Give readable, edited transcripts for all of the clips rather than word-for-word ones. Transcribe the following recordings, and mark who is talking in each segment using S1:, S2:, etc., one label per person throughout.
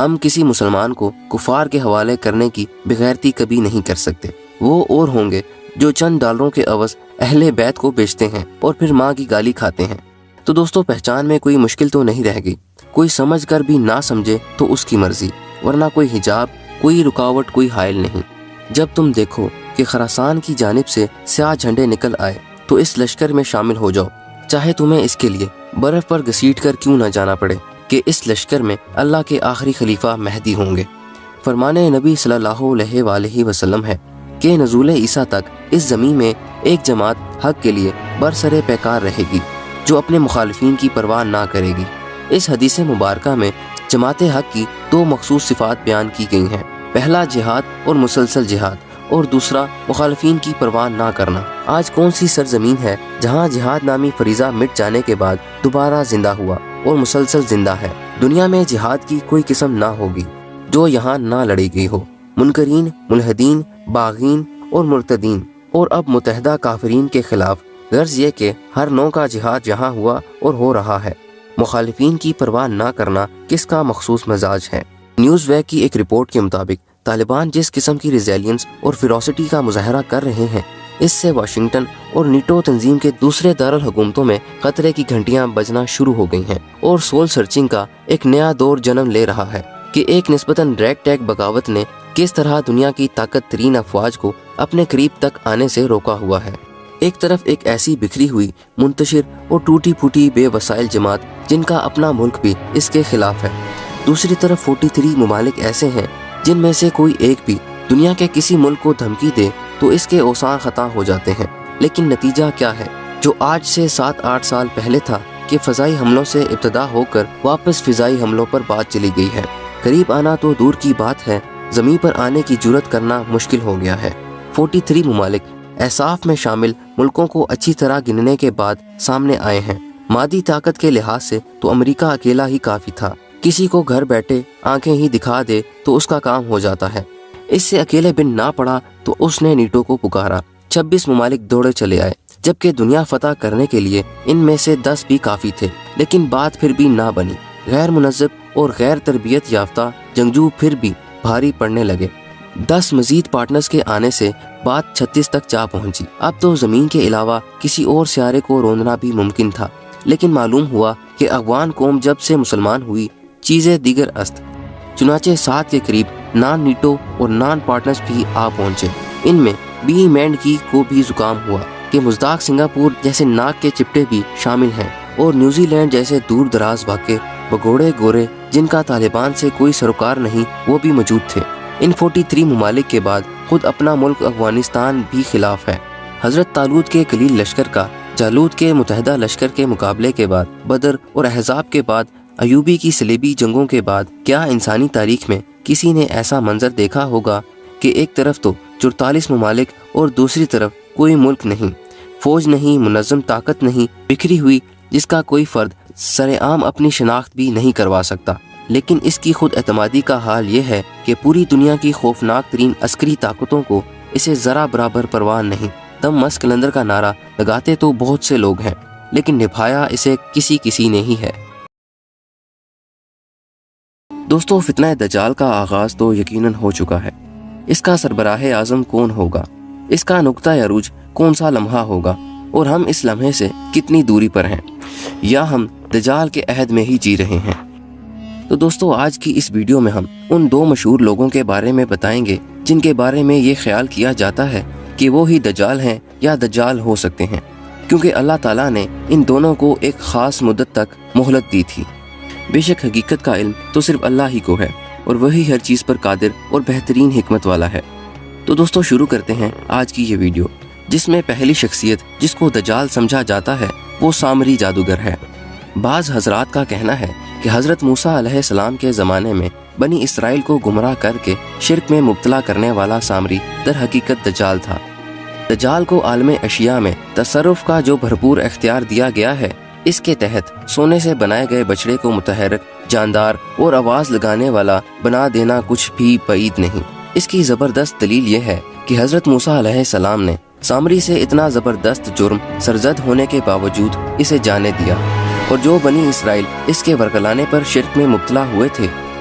S1: ہم کسی مسلمان کو کفار کے حوالے کرنے کی بغیرتی کبھی نہیں کر سکتے۔ وہ اور ہوں گے جو چند ڈالروں کے عوض اہل بیت کو بیچتے ہیں اور پھر ماں کی گالی کھاتے ہیں۔ تو دوستو، پہچان میں کوئی مشکل تو نہیں رہ گئی۔ کوئی سمجھ کر بھی نہ سمجھے تو اس کی مرضی، ورنہ کوئی حجاب، کوئی رکاوٹ، کوئی حائل نہیں۔ جب تم دیکھو کہ خراسان کی جانب سے سیاہ جھنڈے نکل آئے تو اس لشکر میں شامل ہو جاؤ، چاہے تمہیں اس کے لیے برف پر گھسیٹ کر کیوں نہ جانا پڑے، کہ اس لشکر میں اللہ کے آخری خلیفہ مہدی ہوں گے۔ فرمان نبی صلی اللہ علیہ وآلہ وسلم ہے کہ نزول عیسیٰ تک اس زمین میں ایک جماعت حق کے لیے برسر پیکار رہے گی جو اپنے مخالفین کی پرواہ نہ کرے گی۔ اس حدیث مبارکہ میں جماعت حق کی دو مخصوص صفات بیان کی گئی ہیں، پہلا جہاد اور مسلسل جہاد، اور دوسرا مخالفین کی پرواہ نہ کرنا۔ آج کون سی سرزمین ہے جہاں جہاد نامی فریضہ مٹ جانے کے بعد دوبارہ زندہ ہوا اور مسلسل زندہ ہے؟ دنیا میں جہاد کی کوئی قسم نہ ہوگی جو یہاں نہ لڑی گئی ہو۔ منکرین، ملحدین، باغین اور مرتدین اور اب متحدہ کافرین کے خلاف، غرض یہ کہ ہر نوع کا جہاد یہاں ہوا اور ہو رہا ہے۔ مخالفین کی پرواہ نہ کرنا کس کا مخصوص مزاج ہے؟ نیوز ویک کی ایک رپورٹ کے مطابق طالبان جس قسم کی ریزیلینس اور فیروسٹی کا مظاہرہ کر رہے ہیں، اس سے واشنگٹن اور نیٹو تنظیم کے دوسرے دارالحکومتوں میں خطرے کی گھنٹیاں بجنا شروع ہو گئی ہیں، اور سول سرچنگ کا ایک نیا دور جنم لے رہا ہے کہ ایک نسبتاً ریگ ٹیگ بغاوت نے کس طرح دنیا کی طاقت ترین افواج کو اپنے قریب تک آنے سے روکا ہوا ہے۔ ایک طرف ایک ایسی بکھری ہوئی، منتشر اور ٹوٹی پھوٹی بے وسائل جماعت جن کا اپنا ملک بھی اس کے خلاف ہے، دوسری طرف 43 ممالک ایسے ہیں جن میں سے کوئی ایک بھی دنیا کے کسی ملک کو دھمکی دے تو اس کے اوسان خطا ہو جاتے ہیں۔ لیکن نتیجہ کیا ہے؟ جو آج سے 7-8 سال پہلے تھا کہ فضائی حملوں سے ابتدا ہو کر واپس فضائی حملوں پر بات چلی گئی ہے۔ قریب آنا تو دور کی بات ہے، زمین پر آنے کی جرت کرنا مشکل ہو گیا ہے۔ 43 ممالک احساف میں شامل ملکوں کو اچھی طرح گننے کے بعد سامنے آئے ہیں۔ مادی طاقت کے لحاظ سے تو امریکہ اکیلا ہی کافی تھا، کسی کو گھر بیٹھے آنکھیں ہی دکھا دے تو اس کا کام ہو جاتا ہے۔ اس سے اکیلے بن نہ پڑا تو اس نے نیٹو کو پکارا۔ 26 ممالک دوڑے چلے آئے، جبکہ دنیا فتح کرنے کے لیے ان میں سے 10 بھی کافی تھے، لیکن بات پھر بھی نہ بنی۔ غیر منظم اور غیر تربیت یافتہ جنگجو پھر بھی بھاری پڑنے لگے۔ 10 مزید پارٹنرز کے آنے سے بات 36 تک جا پہنچی۔ اب تو زمین کے علاوہ کسی اور سیارے کو روندنا بھی ممکن تھا، لیکن معلوم ہوا کہ افغان قوم جب سے مسلمان ہوئی چیزیں دیگر است۔ چنانچہ 7 کے قریب نان نیٹو اور نان پارٹنرز بھی آ پہنچے۔ ان میں بی مینڈ کی کو بھی زکام ہوا کہ مزداق سنگاپور جیسے ناک کے چپٹے بھی شامل ہیں، اور نیوزی لینڈ جیسے دور دراز واقع بگوڑے گورے جن کا طالبان سے کوئی سروکار نہیں، وہ بھی موجود تھے۔ ان 43 ممالک کے بعد خود اپنا ملک افغانستان بھی خلاف ہے۔ حضرت طالوت کے قلیل لشکر کا جالوت کے متحدہ لشکر کے مقابلے کے بعد، بدر اور احزاب کے بعد، ایوبی کی صلیبی جنگوں کے بعد، کیا انسانی تاریخ میں کسی نے ایسا منظر دیکھا ہوگا کہ ایک طرف تو 44 ممالک اور دوسری طرف کوئی ملک نہیں، فوج نہیں، منظم طاقت نہیں، بکھری ہوئی جس کا کوئی فرد سرعام اپنی شناخت بھی نہیں کروا سکتا۔ لیکن اس کی خود اعتمادی کا حال یہ ہے کہ پوری دنیا کی خوفناک ترین عسکری طاقتوں کو اسے ذرا برابر پرواہ نہیں۔ دم مس کلندر کا نعرہ لگاتے تو بہت سے لوگ ہیں، لیکن نبھایا اسے کسی نے ہی ہے۔ دوستو، فتنہ دجال کا آغاز تو یقیناً ہو چکا ہے۔ اس کا سربراہ اعظم کون ہوگا؟ اس کا نقطہ عروج کون سا لمحہ ہوگا؟ اور ہم اس لمحے سے کتنی دوری پر ہیں، یا ہم دجال کے عہد میں ہی جی رہے ہیں؟ تو دوستو، آج کی اس ویڈیو میں ہم ان 2 مشہور لوگوں کے بارے میں بتائیں گے جن کے بارے میں یہ خیال کیا جاتا ہے کہ وہ ہی دجال ہیں یا دجال ہو سکتے ہیں، کیونکہ اللہ تعالیٰ نے ان دونوں کو ایک خاص مدت تک مہلت دی تھی۔ بے شک حقیقت کا علم تو صرف اللہ ہی کو ہے، اور وہی ہر چیز پر قادر اور بہترین حکمت والا ہے۔ تو دوستو، شروع کرتے ہیں آج کی یہ ویڈیو، جس میں پہلی شخصیت جس کو دجال سمجھا جاتا ہے وہ سامری جادوگر ہے۔ بعض حضرات کا کہنا ہے کہ حضرت موسیٰ علیہ السلام کے زمانے میں بنی اسرائیل کو گمراہ کر کے شرک میں مبتلا کرنے والا سامری در حقیقت دجال تھا۔ دجال کو عالم اشیاء میں تصرف کا جو بھرپور اختیار دیا گیا ہے، اس کے تحت سونے سے بنائے گئے بچڑے کو متحرک، جاندار اور آواز لگانے والا بنا دینا کچھ بھی بعید نہیں۔ اس کی زبردست دلیل یہ ہے کہ حضرت موسیٰ علیہ السلام نے سامری سے اتنا زبردست جرم سرزد ہونے کے باوجود اسے جانے دیا، اور جو بنی اسرائیل اس کے ورگلانے پر شرک میں مبتلا ہوئے تھے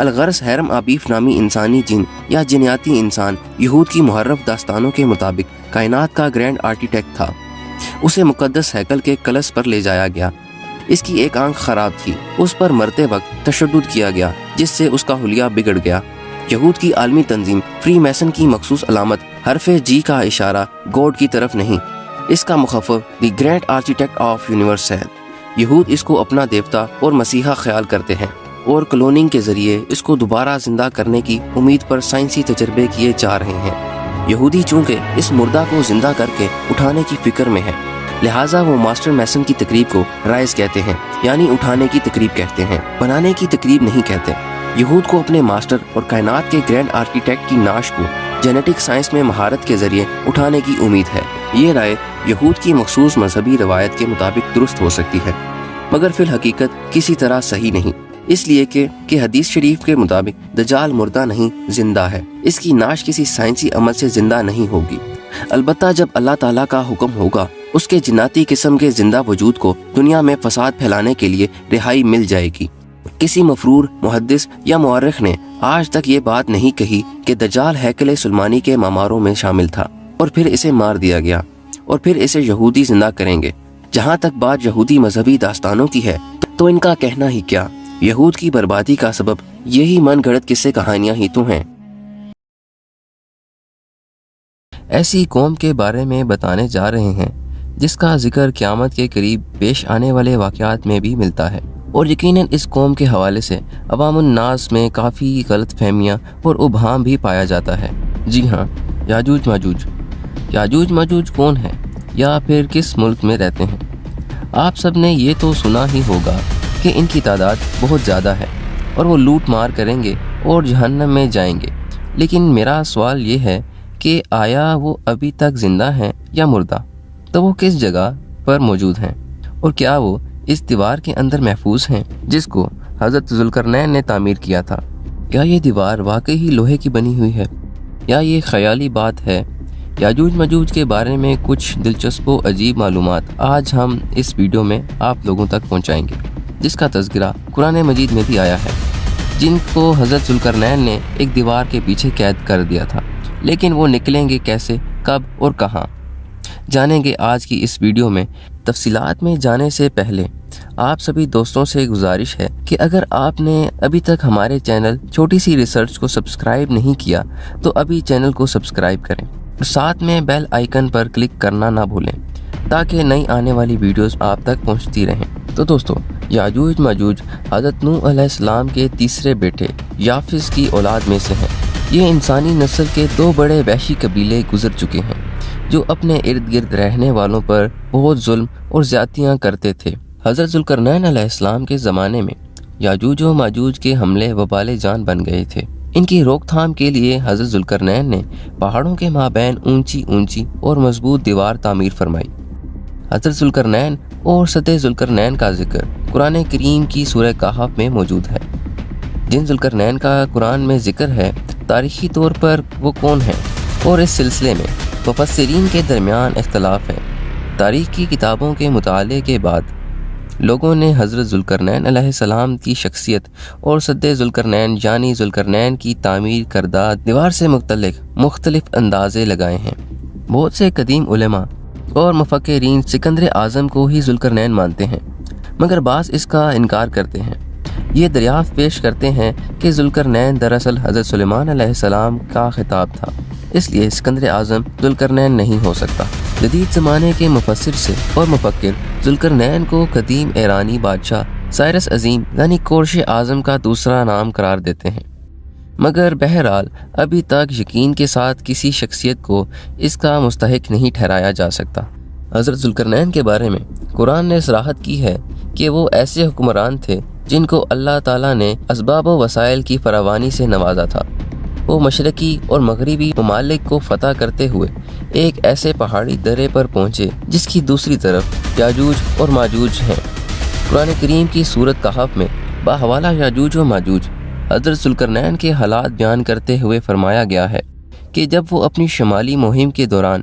S1: الغرض حیرم آبیف نامی انسانی جن یا جنیاتی انسان یہود کی محرف داستانوں کے مطابق کائنات کا گرینڈ آرکیٹیکٹ تھا۔ اسے مقدس ہیکل کے کلس پر لے جایا گیا۔ اس کی ایک آنکھ خراب تھی، اس پر مرتے وقت تشدد کیا گیا جس سے اس کا حلیہ بگڑ گیا۔ یہود کی عالمی تنظیم فری میسن کی مخصوص علامت حرف جی کا اشارہ گوڈ کی طرف نہیں، اس کا مخفف the great architect of universe ہے۔ یہود اس کو اپنا دیوتا اور مسیحا خیال کرتے ہیں اور کلوننگ کے ذریعے اس کو دوبارہ زندہ کرنے کی امید پر سائنسی تجربے کیے جا رہے ہیں۔ یہودی چونکہ اس مردہ کو زندہ کر کے اٹھانے کی فکر میں ہے، لہٰذا وہ ماسٹر میسن کی تقریب کو رائز کہتے ہیں، یعنی اٹھانے کی تقریب کہتے ہیں، بنانے کی تقریب نہیں کہتے۔ یہود کو اپنے ماسٹر اور کائنات کے گرینڈ آرکیٹیکٹ کی نعش کو جینیٹک سائنس میں مہارت کے ذریعے اٹھانے کی امید ہے۔ یہ رائے یہود کی مخصوص مذہبی روایت کے مطابق درست ہو سکتی ہے، مگر فی الحقیقت کسی طرح صحیح نہیں، اس لیے کہ حدیث شریف کے مطابق دجال مردہ نہیں زندہ ہے، اس کی نعش کسی سائنسی عمل سے زندہ نہیں ہوگی۔ البتہ جب اللہ تعالیٰ کا حکم ہوگا اس کے جناتی قسم کے زندہ وجود کو دنیا میں فساد پھیلانے کے لیے رہائی مل جائے گی۔ کسی مفرور، محدث یا مورخ نے آج تک یہ بات نہیں کہی کہ دجال ہیکل سلیمانی کے معماروں میں شامل تھا اور پھر اسے مار دیا گیا اور پھر اسے یہودی زندہ کریں گے۔ جہاں تک بات یہودی مذہبی داستانوں کی ہے تو ان کا کہنا ہی کیا، یہود کی بربادی کا سبب یہی من گھڑت قصے کہانیاں ہی تو ہیں۔ ایسی قوم کے بارے میں بتانے جا رہے ہیں جس کا ذکر قیامت کے قریب پیش آنے والے واقعات میں بھی ملتا ہے، اور یقیناً اس قوم کے حوالے سے عوام الناس میں کافی غلط فہمیاں اور ابہام بھی پایا جاتا ہے۔ جی ہاں، یاجوج ماجوج۔ یاجوج ماجوج کون ہے یا پھر کس ملک میں رہتے ہیں؟ آپ سب نے یہ تو سنا ہی ہوگا کہ ان کی تعداد بہت زیادہ ہے اور وہ لوٹ مار کریں گے اور جہنم میں جائیں گے، لیکن میرا سوال یہ ہے کہ آیا وہ ابھی تک زندہ ہیں یا مردہ؟ تو وہ کس جگہ پر موجود ہیں اور کیا وہ اس دیوار کے اندر محفوظ ہیں جس کو حضرت ذوالقرنین نے تعمیر کیا تھا؟ کیا یہ دیوار واقعی ہی لوہے کی بنی ہوئی ہے یا یہ خیالی بات ہے؟ یاجوج ماجوج کے بارے میں کچھ دلچسپ و عجیب معلومات آج ہم اس ویڈیو میں آپ لوگوں تک پہنچائیں گے، جس کا تذکرہ قرآن مجید میں بھی آیا ہے، جن کو حضرت ذوالقرنین نے ایک دیوار کے پیچھے قید کر دیا تھا، لیکن وہ نکلیں گے کیسے، کب اور کہاں، جانیں گے آج کی اس ویڈیو میں۔ تفصیلات میں جانے سے پہلے آپ سبھی دوستوں سے گزارش ہے کہ اگر آپ نے ابھی تک ہمارے چینل چھوٹی سی ریسرچ کو سبسکرائب نہیں کیا تو ابھی چینل کو سبسکرائب کریں اور ساتھ میں بیل آئیکن پر کلک کرنا نہ بھولیں تاکہ نئی آنے والی ویڈیوز آپ تک پہنچتی رہیں۔ تو دوستو، یاجوج ماجوج حضرت نوح علیہ السلام کے تیسرے بیٹے یافس کی اولاد میں سے ہیں۔ یہ انسانی نسل کے دو بڑے وحشی قبیلے گزر چکے ہیں جو اپنے ارد گرد رہنے والوں پر بہت ظلم اور زیادتیاں کرتے تھے۔ حضرت ذوالقرنین علیہ السلام کے زمانے میں یاجوج و ماجوج کے حملے وبال جان بن گئے تھے۔ ان کی روک تھام کے لیے حضرت ذوالقرنین نے پہاڑوں کے مابین اونچی اور مضبوط دیوار تعمیر فرمائی۔ حضرت ذوالقرنین اور سد ذوالقرنین کا ذکر قرآن کریم کی سورہ کہف میں موجود ہے۔ جن ذوالقرنین کا قرآن میں ذکر ہے، تاریخی طور پر وہ کون ہیں، اور اس سلسلے میں مفسرین کے درمیان اختلاف ہے۔ تاریخ کی کتابوں کے مطالعے کے بعد لوگوں نے حضرت ذوالقرنین علیہ السلام کی شخصیت اور سد ذوالقرنین یعنی ذوالقرنین کی تعمیر کردہ دیوار سے مختلف اندازے لگائے ہیں۔ بہت سے قدیم علماء اور مفکرین سکندر اعظم کو ہی ذوالقرنین مانتے ہیں، مگر بعض اس کا انکار کرتے ہیں۔ یہ دریافت پیش کرتے ہیں کہ ذوالقرنین دراصل حضرت سلیمان علیہ السلام کا خطاب تھا، اس لیے سکندر اعظم ذوالقرنین نہیں ہو سکتا۔ جدید زمانے کے مفسر سے اور مفکر ذوالقرنین کو قدیم ایرانی بادشاہ سائرس عظیم یعنی کورش اعظم کا دوسرا نام قرار دیتے ہیں، مگر بہرحال ابھی تک یقین کے ساتھ کسی شخصیت کو اس کا مستحق نہیں ٹھہرایا جا سکتا۔ حضرت ذوالقرنین کے بارے میں قرآن نے صراحت کی ہے کہ وہ ایسے حکمران تھے جن کو اللہ تعالیٰ نے اسباب و وسائل کی فراوانی سے نوازا تھا۔ وہ مشرقی اور مغربی ممالک کو فتح کرتے ہوئے ایک ایسے پہاڑی درے پر پہنچے جس کی دوسری طرف یاجوج اور ماجوج ہیں۔ قرآن کریم کی سورۃ کہف میں باحوالہ یاجوج و ماجوج حضرت ذوالقرنین کے حالات بیان کرتے ہوئے فرمایا گیا ہے کہ جب وہ اپنی شمالی مہم کے دوران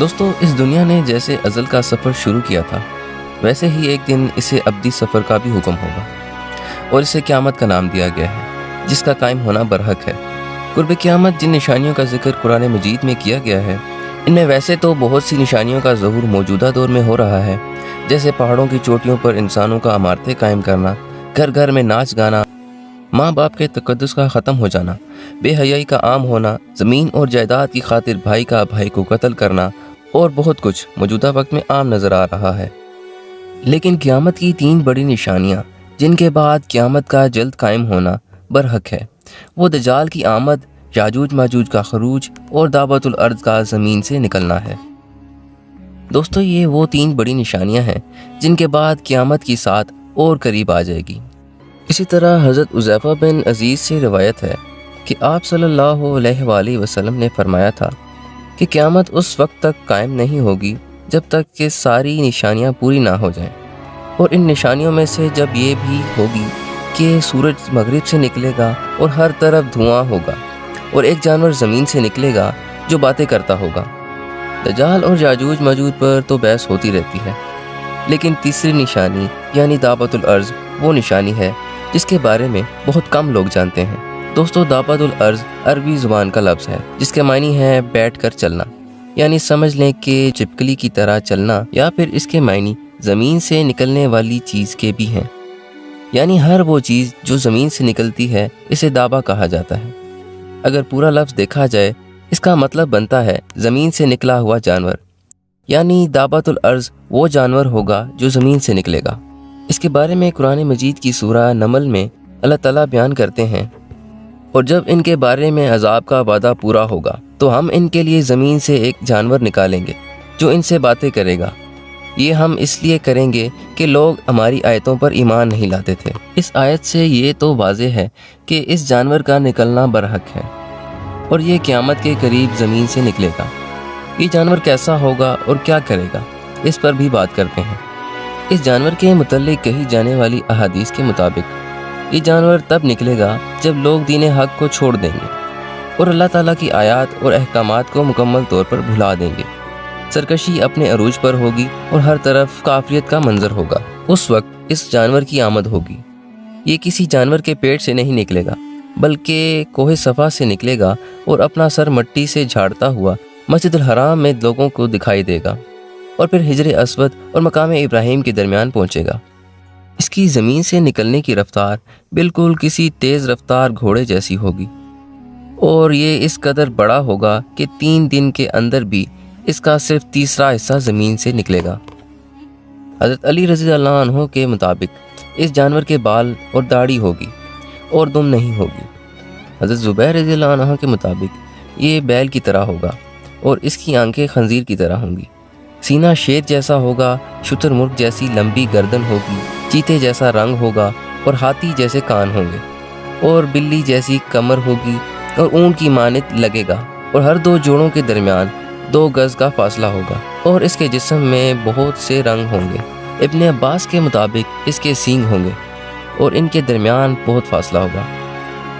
S1: دوستو اس دنیا نے جیسے ازل کا سفر شروع کیا تھا ویسے ہی ایک دن اسے ابدی سفر کا بھی حکم ہوگا اور اسے قیامت کا نام دیا گیا ہے جس کا قائم ہونا برحق ہے۔ قرب قیامت جن نشانیوں کا ذکر قرآن مجید میں کیا گیا ہے ان میں ویسے تو بہت سی نشانیوں کا ظہور موجودہ دور میں ہو رہا ہے، جیسے پہاڑوں کی چوٹیوں پر انسانوں کا عمارتیں قائم کرنا، گھر گھر میں ناچ گانا، ماں باپ کے تقدس کا ختم ہو جانا، بے حیائی کا عام ہونا، زمین اور جائیداد کی خاطر بھائی کا بھائی کو قتل کرنا اور بہت کچھ موجودہ وقت میں عام نظر آ رہا ہے۔ لیکن قیامت کی 3 بڑی نشانیاں جن کے بعد قیامت کا جلد قائم ہونا برحق ہے وہ دجال کی آمد، یاجوج ماجوج کا خروج اور دعوت الارض کا زمین سے نکلنا ہے۔ دوستو یہ وہ 3 بڑی نشانیاں ہیں جن کے بعد قیامت کی ساعت اور قریب آ جائے گی۔ اسی طرح حضرت حذیفہ بن عزیز سے روایت ہے کہ آپ صلی اللہ علیہ وآلہ وسلم نے فرمایا تھا کہ قیامت اس وقت تک قائم نہیں ہوگی جب تک کہ ساری نشانیاں پوری نہ ہو جائیں، اور ان نشانیوں میں سے جب یہ بھی ہوگی کہ سورج مغرب سے نکلے گا اور ہر طرف دھواں ہوگا اور ایک جانور زمین سے نکلے گا جو باتیں کرتا ہوگا۔ دجال اور یاجوج ماجوج پر تو بحث ہوتی رہتی ہے، لیکن تیسری نشانی یعنی دعوت الارض وہ نشانی ہے جس کے بارے میں بہت کم لوگ جانتے ہیں۔ دوستو دعوت الارض عربی زبان کا لفظ ہے جس کے معنی ہے بیٹھ کر چلنا، یعنی سمجھ لیں کہ چپکلی کی طرح چلنا، یا پھر اس کے معنی زمین سے نکلنے والی چیز کے بھی ہیں، یعنی ہر وہ چیز جو زمین سے نکلتی ہے اسے دابا کہا جاتا ہے۔ اگر پورا لفظ دیکھا جائے اس کا مطلب بنتا ہے زمین سے نکلا ہوا جانور، یعنی دعوت الارض وہ جانور ہوگا جو زمین سے نکلے گا۔ اس کے بارے میں قرآن مجید کی سورہ نمل میں اللہ تعالیٰ بیان کرتے ہیں، اور جب ان کے بارے میں عذاب کا وعدہ پورا ہوگا تو ہم ان کے لیے زمین سے ایک جانور نکالیں گے جو ان سے باتیں کرے گا۔ یہ ہم اس لیے کریں گے کہ لوگ ہماری آیتوں پر ایمان نہیں لاتے تھے۔ اس آیت سے یہ تو واضح ہے کہ اس جانور کا نکلنا برحق ہے اور یہ قیامت کے قریب زمین سے نکلے گا۔ یہ جانور کیسا ہوگا اور کیا کرے گا اس پر بھی بات کرتے ہیں۔ اس جانور کے متعلق کہی جانے والی احادیث کے مطابق یہ جانور تب نکلے گا جب لوگ دین حق کو چھوڑ دیں گے اور اللہ تعالیٰ کی آیات اور احکامات کو مکمل طور پر بھلا دیں گے۔ سرکشی اپنے عروج پر ہوگی اور ہر طرف کافریت کا منظر ہوگا۔ اس وقت اس جانور کی آمد ہوگی۔ یہ کسی جانور کے پیٹ سے نہیں نکلے گا بلکہ کوہ صفا سے نکلے گا اور اپنا سر مٹی سے جھاڑتا ہوا مسجد الحرام میں لوگوں کو دکھائی دے گا اور پھر حجر اسود اور مقام ابراہیم کے درمیان پہنچے گا۔ اس کی زمین سے نکلنے کی رفتار بالکل کسی تیز رفتار گھوڑے جیسی ہوگی، اور یہ اس قدر بڑا ہوگا کہ 3 دن کے اندر بھی اس کا صرف تیسرا حصہ زمین سے نکلے گا۔ حضرت علی رضی اللہ عنہ کے مطابق اس جانور کے بال اور داڑھی ہوگی اور دم نہیں ہوگی۔ حضرت زبیر رضی اللہ عنہ کے مطابق یہ بیل کی طرح ہوگا اور اس کی آنکھیں خنزیر کی طرح ہوں گی۔ سینہ شیر جیسا ہوگا، شتر مرغ جیسی لمبی گردن ہوگی، چیتے جیسا رنگ ہوگا اور ہاتھی جیسے کان ہوں گے، اور بلی جیسی کمر ہوگی اور اونٹ کی مانند لگے گا، اور ہر 2 جوڑوں کے درمیان 2 گز کا فاصلہ ہوگا، اور اس کے جسم میں بہت سے رنگ ہوں گے۔ ابن عباس کے مطابق اس کے سینگ ہوں گے اور ان کے درمیان بہت فاصلہ ہوگا،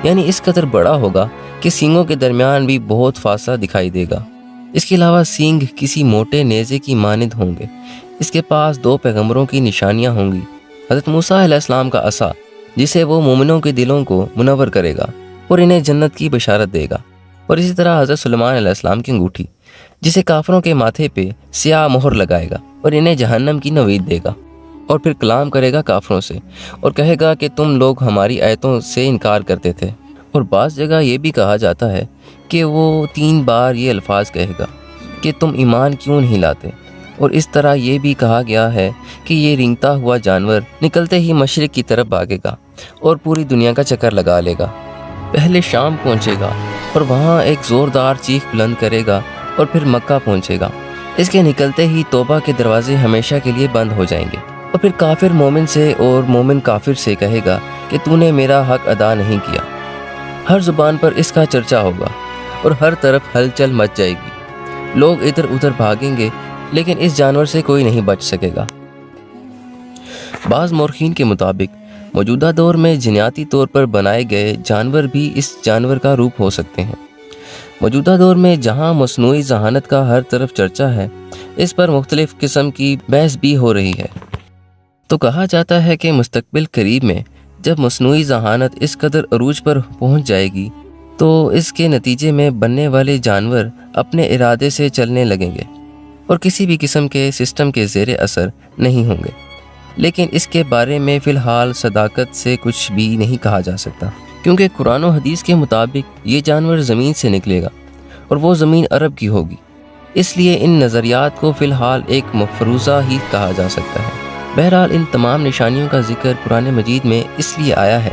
S1: یعنی اس قدر بڑا ہوگا کہ سینگوں کے درمیان بھی بہت فاصلہ دکھائی دے گا۔ اس کے علاوہ سینگ کسی موٹے نیزے کی مانند ہوں گے۔ اس کے پاس 2 پیغمبروں کی نشانیاں ہوں گی، حضرت موسیٰ علیہ السلام کا عصا جسے وہ مومنوں کے دلوں کو منور کرے گا اور انہیں جنت کی بشارت دے گا، اور اسی طرح حضرت سلیمان علیہ السلام کی انگوٹھی جسے کافروں کے ماتھے پہ سیاہ مہر لگائے گا اور انہیں جہنم کی نوید دے گا، اور پھر کلام کرے گا کافروں سے اور کہے گا کہ تم لوگ ہماری آیتوں سے انکار کرتے تھے۔ اور بعض جگہ یہ بھی کہا جاتا ہے کہ وہ 3 بار یہ الفاظ کہے گا کہ تم ایمان کیوں نہیں لاتے، اور اس طرح یہ بھی کہا گیا ہے کہ یہ رینگتا ہوا جانور نکلتے ہی مشرق کی طرف بھاگے گا اور پوری دنیا کا چکر لگا لے گا۔ پہلے شام پہنچے گا اور وہاں ایک زوردار چیخ بلند کرے گا اور پھر مکہ پہنچے گا۔ اس کے نکلتے ہی توبہ کے دروازے ہمیشہ کے لیے بند ہو جائیں گے، اور پھر کافر مومن سے اور مومن کافر سے کہے گا کہ تو نے میرا حق ادا نہیں کیا۔ ہر زبان پر اس کا چرچا ہوگا اور ہر طرف ہلچل مچ جائے گی، لوگ ادھر ادھر بھاگیں گے، لیکن اس جانور سے کوئی نہیں بچ سکے گا۔ بعض مورخین کے مطابق موجودہ دور میں جنیاتی طور پر بنائے گئے جانور بھی اس جانور کا روپ ہو سکتے ہیں۔ موجودہ دور میں جہاں مصنوعی ذہانت کا ہر طرف چرچا ہے، اس پر مختلف قسم کی بحث بھی ہو رہی ہے۔ تو کہا جاتا ہے کہ مستقبل قریب میں جب مصنوعی ذہانت اس قدر عروج پر پہنچ جائے گی تو اس کے نتیجے میں بننے والے جانور اپنے ارادے سے چلنے لگیں گے اور کسی بھی قسم کے سسٹم کے زیر اثر نہیں ہوں گے۔ لیکن اس کے بارے میں فی الحال صداقت سے کچھ بھی نہیں کہا جا سکتا، کیونکہ قرآن و حدیث کے مطابق یہ جانور زمین سے نکلے گا اور وہ زمین عرب کی ہوگی۔ اس لیے ان نظریات کو فی الحال ایک مفروضہ ہی کہا جا سکتا ہے۔ بہرحال ان تمام نشانیوں کا ذکر قرآن مجید میں اس لیے آیا ہے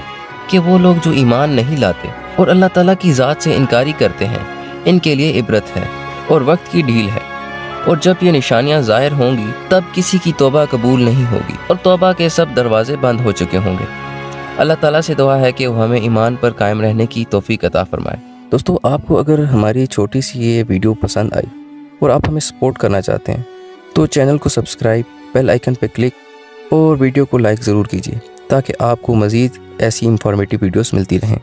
S1: کہ وہ لوگ جو ایمان نہیں لاتے اور اللہ تعالیٰ کی ذات سے انکاری کرتے ہیں، ان کے لیے عبرت ہے اور وقت کی ڈھیل ہے، اور جب یہ نشانیاں ظاہر ہوں گی تب کسی کی توبہ قبول نہیں ہوگی اور توبہ کے سب دروازے بند ہو چکے ہوں گے۔ اللہ تعالیٰ سے دعا ہے کہ وہ ہمیں ایمان پر قائم رہنے کی توفیق عطا فرمائے۔ دوستو، آپ کو اگر ہماری چھوٹی سی یہ ویڈیو پسند آئی اور آپ ہمیں سپورٹ کرنا چاہتے ہیں تو چینل کو سبسکرائب، بیل آئیکن پہ کلک اور ویڈیو کو لائک ضرور کیجیے تاکہ آپ کو مزید ایسی انفارمیٹیو ویڈیوز ملتی رہیں۔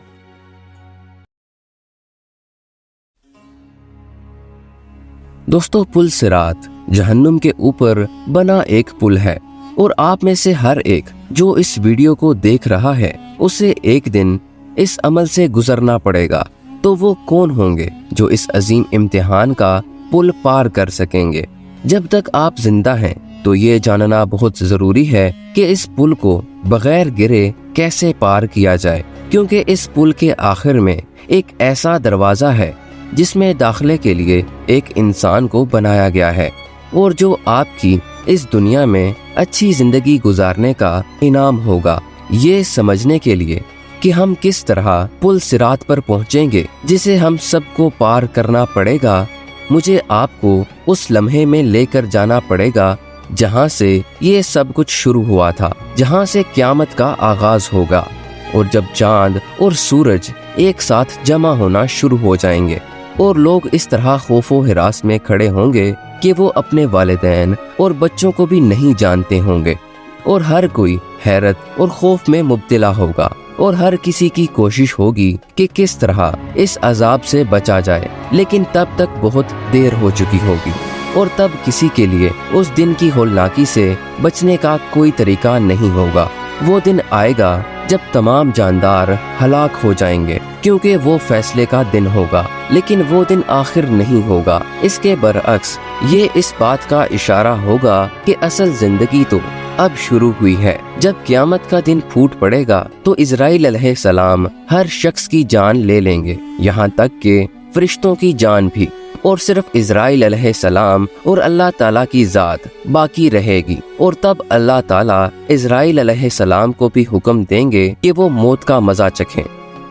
S1: دوستو، پل صراط جہنم کے اوپر بنا ایک پل ہے، اور آپ میں سے ہر ایک جو اس ویڈیو کو دیکھ رہا ہے اسے ایک دن اس عمل سے گزرنا پڑے گا۔ تو وہ کون ہوں گے جو اس عظیم امتحان کا پل پار کر سکیں گے؟ جب تک آپ زندہ ہیں تو یہ جاننا بہت ضروری ہے کہ اس پل کو بغیر گرے کیسے پار کیا جائے، کیونکہ اس پل کے آخر میں ایک ایسا دروازہ ہے جس میں داخلے کے لیے ایک انسان کو بنایا گیا ہے، اور جو آپ کی اس دنیا میں اچھی زندگی گزارنے کا انعام ہوگا۔ یہ سمجھنے کے لیے کہ ہم کس طرح پل صراط پر پہنچیں گے جسے ہم سب کو پار کرنا پڑے گا، مجھے آپ کو اس لمحے میں لے کر جانا پڑے گا جہاں سے یہ سب کچھ شروع ہوا تھا، جہاں سے قیامت کا آغاز ہوگا، اور جب چاند اور سورج ایک ساتھ جمع ہونا شروع ہو جائیں گے اور لوگ اس طرح خوف و ہراس میں کھڑے ہوں گے کہ وہ اپنے والدین اور بچوں کو بھی نہیں جانتے ہوں گے، اور ہر کوئی حیرت اور خوف میں مبتلا ہوگا، اور ہر کسی کی کوشش ہوگی کہ کس طرح اس عذاب سے بچا جائے، لیکن تب تک بہت دیر ہو چکی ہوگی، اور تب کسی کے لیے اس دن کی ہولناکی سے بچنے کا کوئی طریقہ نہیں ہوگا۔ وہ دن آئے گا جب تمام جاندار ہلاک ہو جائیں گے، کیونکہ وہ فیصلے کا دن ہوگا، لیکن وہ دن آخر نہیں ہوگا۔ اس کے برعکس یہ اس بات کا اشارہ ہوگا کہ اصل زندگی تو اب شروع ہوئی ہے۔ جب قیامت کا دن پھوٹ پڑے گا تو اسرائیل علیہ السلام ہر شخص کی جان لے لیں گے، یہاں تک کہ فرشتوں کی جان بھی، اور صرف اسرائیل علیہ السلام اور اللہ تعالیٰ کی ذات باقی رہے گی، اور تب اللہ تعالیٰ اسرائیل علیہ السلام کو بھی حکم دیں گے کہ وہ موت کا مزہ چکھیں۔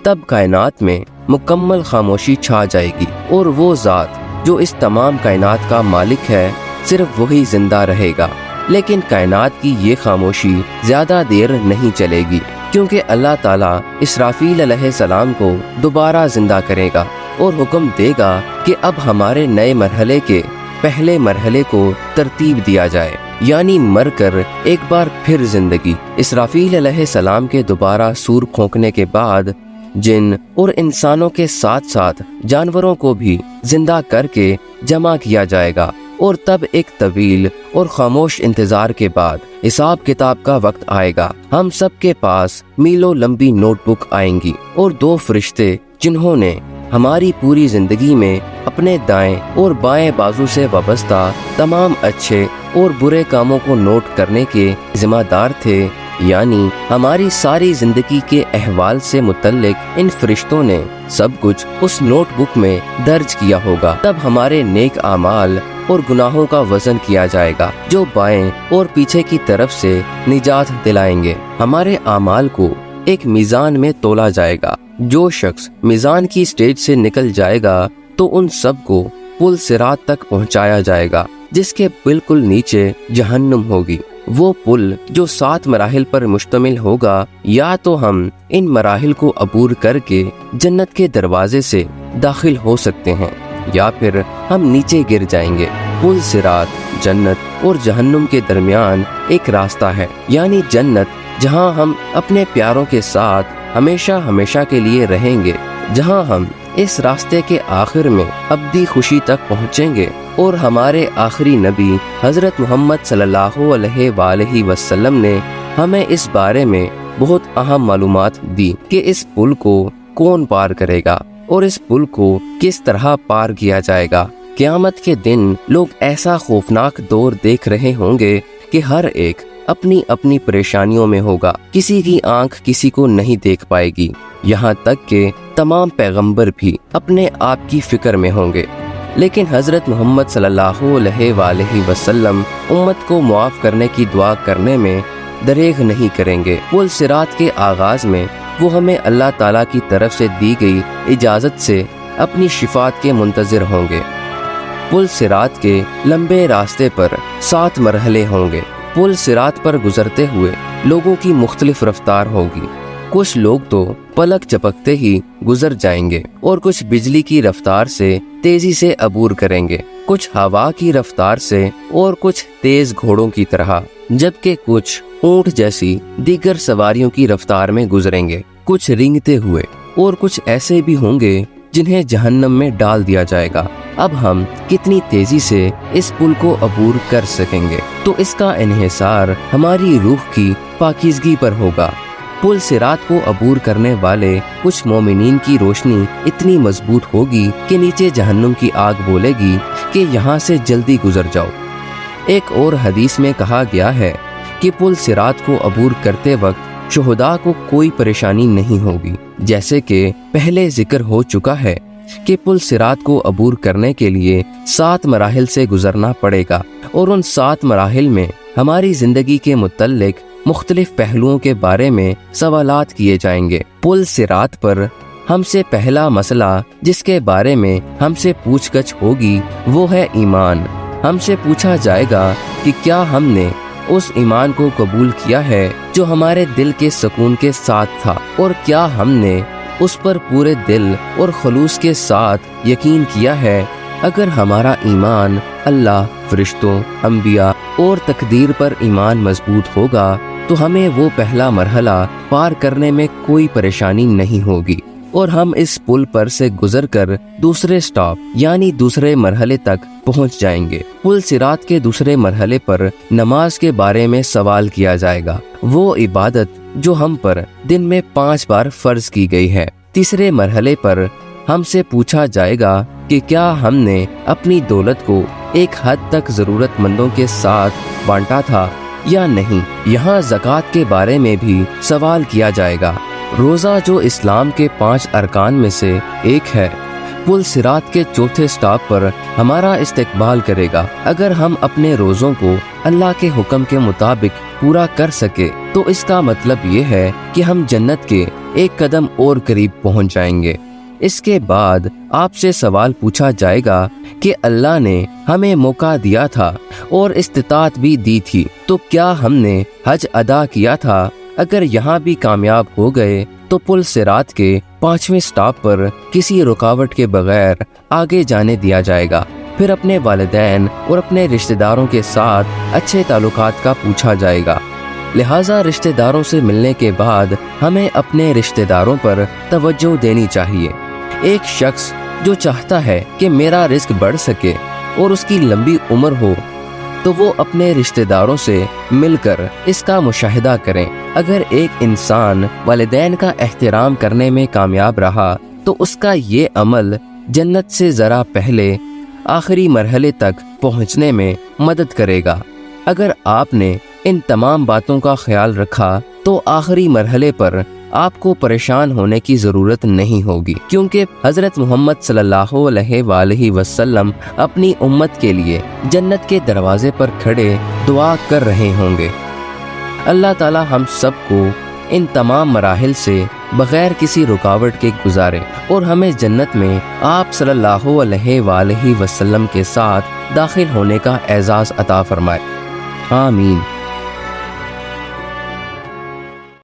S1: تب کائنات میں مکمل خاموشی چھا جائے گی، اور وہ ذات جو اس تمام کائنات کا مالک ہے صرف وہی زندہ رہے گا۔ لیکن کائنات کی یہ خاموشی زیادہ دیر نہیں چلے گی، کیونکہ اللہ تعالیٰ اسرافیل علیہ السلام کو دوبارہ زندہ کرے گا اور حکم دے گا کہ اب ہمارے نئے مرحلے کے پہلے مرحلے کو ترتیب دیا جائے، یعنی مر کر ایک بار پھر زندگی۔ اسرافیل علیہ السلام کے دوبارہ سور پھونکنے کے بعد جن اور انسانوں کے ساتھ ساتھ جانوروں کو بھی زندہ کر کے جمع کیا جائے گا، اور تب ایک طویل اور خاموش انتظار کے بعد حساب کتاب کا وقت آئے گا۔ ہم سب کے پاس میلوں لمبی نوٹ بک آئیں گی، اور دو فرشتے جنہوں نے ہماری پوری زندگی میں اپنے دائیں اور بائیں بازو سے وابستہ تمام اچھے اور برے کاموں کو نوٹ کرنے کے ذمہ دار تھے، یعنی ہماری ساری زندگی کے احوال سے متعلق ان فرشتوں نے سب کچھ اس نوٹ بک میں درج کیا ہوگا۔ تب ہمارے نیک اعمال اور گناہوں کا وزن کیا جائے گا جو بائیں اور پیچھے کی طرف سے نجات دلائیں گے۔ ہمارے اعمال کو ایک میزان میں تولا جائے گا۔ جو شخص میزان کی سٹیج سے نکل جائے گا تو ان سب کو پل صراط تک پہنچایا جائے گا، جس کے بالکل نیچے جہنم ہوگی۔ وہ پل جو 7 مراحل پر مشتمل ہوگا، یا تو ہم ان مراحل کو عبور کر کے جنت کے دروازے سے داخل ہو سکتے ہیں، یا پھر ہم نیچے گر جائیں گے۔ پل صراط جنت اور جہنم کے درمیان ایک راستہ ہے، یعنی جنت جہاں ہم اپنے پیاروں کے ساتھ ہمیشہ ہمیشہ کے لیے رہیں گے، جہاں ہم اس راستے کے آخر میں ابدی خوشی تک پہنچیں گے، اور ہمارے آخری نبی حضرت محمد صلی اللہ علیہ وآلہ وسلم نے ہمیں اس بارے میں بہت اہم معلومات دی کہ اس پل کو کون پار کرے گا اور اس پل کو کس طرح پار کیا جائے گا۔ قیامت کے دن لوگ ایسا خوفناک دور دیکھ رہے ہوں گے کہ ہر ایک اپنی اپنی پریشانیوں میں ہوگا، کسی کی آنکھ کسی کو نہیں دیکھ پائے گی، یہاں تک کہ تمام پیغمبر بھی اپنے آپ کی فکر میں ہوں گے، لیکن حضرت محمد صلی اللہ علیہ وآلہ وسلم امت کو معاف کرنے کی دعا کرنے میں دریغ نہیں کریں گے۔ پل صراط کے آغاز میں وہ ہمیں اللہ تعالیٰ کی طرف سے دی گئی اجازت سے اپنی شفاعت کے منتظر ہوں گے۔ پل صراط کے لمبے راستے پر 7 مرحلے ہوں گے۔ پل صراط پر گزرتے ہوئے لوگوں کی مختلف رفتار ہوگی، کچھ لوگ تو پلک جھپکتے ہی گزر جائیں گے اور کچھ بجلی کی رفتار سے تیزی سے عبور کریں گے، کچھ ہوا کی رفتار سے اور کچھ تیز گھوڑوں کی طرح، جبکہ کچھ اونٹ جیسی دیگر سواریوں کی رفتار میں گزریں گے، کچھ رینگتے ہوئے اور کچھ ایسے بھی ہوں گے جنہیں جہنم میں ڈال دیا جائے گا۔ اب ہم کتنی تیزی سے اس پل کو عبور کر سکیں گے؟ تو اس کا انحصار ہماری روح کی پاکیزگی پر ہوگا۔ پل صراط کو عبور کرنے والے کچھ مومنین کی روشنی اتنی مضبوط ہوگی کہ نیچے جہنم کی آگ بولے گی کہ یہاں سے جلدی گزر جاؤ۔ ایک اور حدیث میں کہا گیا ہے کہ پل صراط کو عبور کرتے وقت شہداء کو کوئی پریشانی نہیں ہوگی، جیسے کہ پہلے ذکر ہو چکا ہے کہ پل صراط کو عبور کرنے کے لیے 7 مراحل سے گزرنا پڑے گا، اور ان 7 مراحل میں ہماری زندگی کے متعلق مختلف پہلوؤں کے بارے میں سوالات کیے جائیں گے۔ پل صراط پر ہم سے پہلا مسئلہ جس کے بارے میں ہم سے پوچھ گچھ ہوگی وہ ہے ایمان۔ ہم سے پوچھا جائے گا کہ کیا ہم نے اس ایمان کو قبول کیا ہے جو ہمارے دل کے سکون کے ساتھ تھا، اور کیا ہم نے اس پر پورے دل اور خلوص کے ساتھ یقین کیا ہے۔ اگر ہمارا ایمان اللہ، فرشتوں، انبیاء اور تقدیر پر ایمان مضبوط ہوگا تو ہمیں وہ پہلا مرحلہ پار کرنے میں کوئی پریشانی نہیں ہوگی، اور ہم اس پل پر سے گزر کر دوسرے سٹاپ یعنی دوسرے مرحلے تک پہنچ جائیں گے۔ پل صراط کے دوسرے مرحلے پر نماز کے بارے میں سوال کیا جائے گا، وہ عبادت جو ہم پر دن میں 5 بار فرض کی گئی ہے۔ تیسرے مرحلے پر ہم سے پوچھا جائے گا کہ کیا ہم نے اپنی دولت کو ایک حد تک ضرورت مندوں کے ساتھ بانٹا تھا یا نہیں۔ یہاں زکوٰۃ کے بارے میں بھی سوال کیا جائے گا۔ روزہ جو اسلام کے 5 ارکان میں سے ایک ہے، پل صراط کے چوتھے سٹاپ پر ہمارا استقبال کرے گا۔ اگر ہم اپنے روزوں کو اللہ کے حکم کے مطابق پورا کر سکے تو اس کا مطلب یہ ہے کہ ہم جنت کے ایک قدم اور قریب پہنچ جائیں گے۔ اس کے بعد آپ سے سوال پوچھا جائے گا کہ اللہ نے ہمیں موقع دیا تھا اور استطاعت بھی دی تھی، تو کیا ہم نے حج ادا کیا تھا؟ اگر یہاں بھی کامیاب ہو گئے تو پل صراط کے 5ویں سٹاپ پر کسی رکاوٹ کے بغیر آگے جانے دیا جائے گا۔ پھر اپنے والدین اور اپنے رشتہ داروں کے ساتھ اچھے تعلقات کا پوچھا جائے گا، لہٰذا رشتہ داروں سے ملنے کے بعد ہمیں اپنے رشتہ داروں پر توجہ دینی چاہیے۔ ایک شخص جو چاہتا ہے کہ میرا رزق بڑھ سکے اور اس کی لمبی عمر ہو تو وہ اپنے رشتہ داروں سے مل کر اس کا مشاہدہ کریں۔ اگر ایک انسان والدین کا احترام کرنے میں کامیاب رہا تو اس کا یہ عمل جنت سے ذرا پہلے آخری مرحلے تک پہنچنے میں مدد کرے گا۔ اگر آپ نے ان تمام باتوں کا خیال رکھا تو آخری مرحلے پر آپ کو پریشان ہونے کی ضرورت نہیں ہوگی، کیونکہ حضرت محمد صلی اللہ علیہ وآلہ وسلم اپنی امت کے لیے جنت کے دروازے پر کھڑے دعا کر رہے ہوں گے۔ اللہ تعالی ہم سب کو ان تمام مراحل سے بغیر کسی رکاوٹ کے گزارے اور ہمیں جنت میں آپ صلی اللہ علیہ وآلہ وسلم کے ساتھ داخل ہونے کا اعزاز عطا فرمائے۔ آمین۔